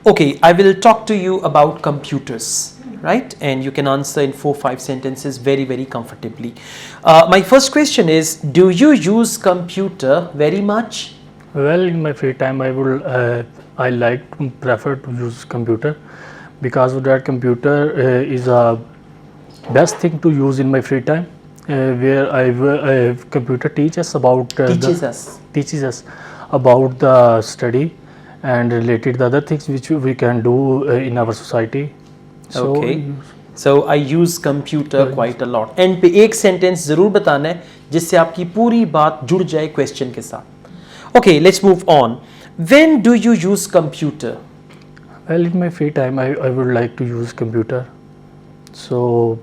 Okay, I will talk to you about computers, right? And you can answer in 4-5 sentences very, very comfortably. My first question is, do you use computer very much? Well, in my free time, I like to prefer to use computer because of that computer is a best thing to use in my free time. Where computer teaches us about the study and related the other things which we can do in our society. Okay. So I use computer quite a lot. And पे एक sentence जरूर बताना है जिससे आपकी पूरी बात जुड़ जाए क्वेश्चन के साथ. Okay, let's move on. When do you use computer? Well, in my free time, I would like to use computer. So,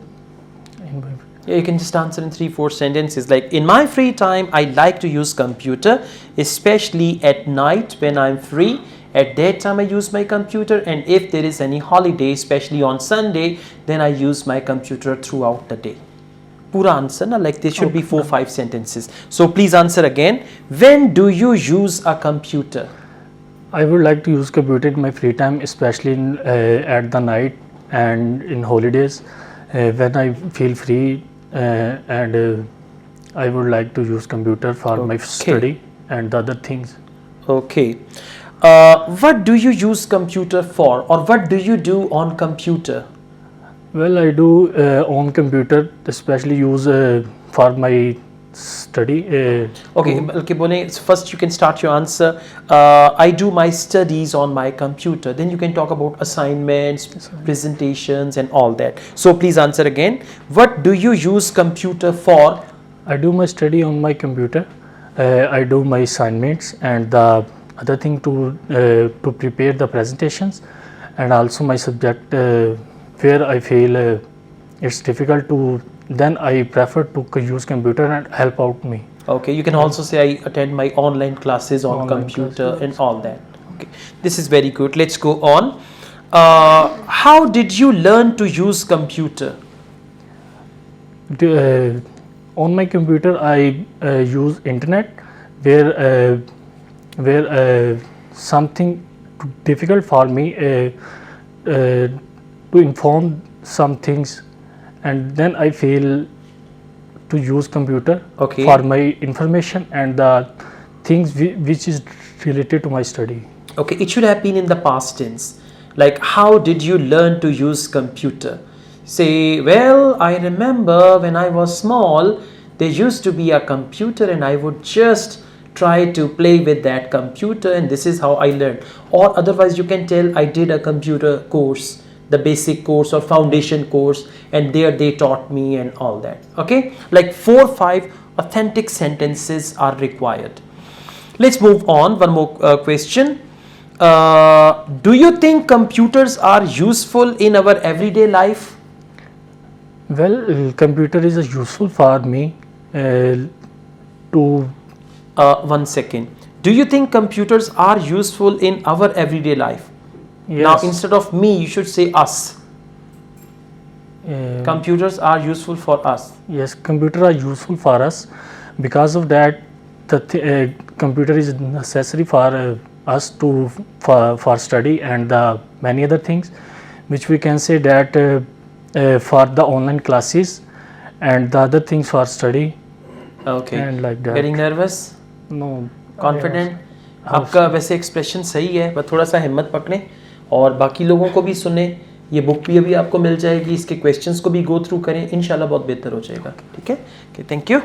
Yeah, you can just answer in 3-4 sentences. Like, in my free time, I like to use computer, especially at night when I'm free. At that time, I use my computer, and if there is any holiday, especially on Sunday, then I use my computer throughout the day. Pura answer, na? Like there should be 4-5 sentences. So please answer again. When do you use a computer? I would like to use computer in my free time, especially at the night and in holidays when I feel free, and I would like to use computer for my study and the other things. Okay. What do you use computer for, or what do you do on computer? Well, I do on computer, especially use for my study. Okay, first you can start your answer. I do my studies on my computer. Then you can talk about assignments, presentations, and all that. So please answer again. What do you use computer for? I do my study on my computer. I do my assignments and the other thing to prepare the presentations, and also my subject where I feel it's difficult to, then I prefer to use computer and help out me. Okay, you can also say I attend my online classes on computer and all that. Okay, this is very good. Let's go on. How did you learn to use computer? On my computer, I use internet where something difficult for me to inform some things, and then I feel to use computer for my information and the things which is related to my study. Okay, it should have been in the past tense. Like, how did you learn to use computer? Say, well, I remember when I was small, there used to be a computer and I would just try to play with that computer, and this is how I learned. Or otherwise you can tell I did a computer course, the basic course or foundation course, and there they taught me and all that. Okay, like 4-5 authentic sentences are required. Let's move on. One more question. Do you think computers are useful in our everyday life? Well, computer is useful for me to 1 second. Do you think computers are useful in our everyday life? Yes. Now instead of me, you should say us. Computers are useful for us. Yes, computers are useful for us. Because of that, the computer is necessary for us to for study and the many other things, which we can say that for the online classes and the other things for study. Okay. And like that. Getting nervous? No. Confident? आपका वैसे expression सही है, पर थोड़ा सा हिम्मत पकड़ें और बाकी लोगों को भी सुने. ये बुक भी अभी आपको मिल जाएगी, इसके क्वेश्चंस को भी गो थ्रू करें, इंशाल्लाह बहुत बेहतर हो जाएगा. ठीक है? Thank you.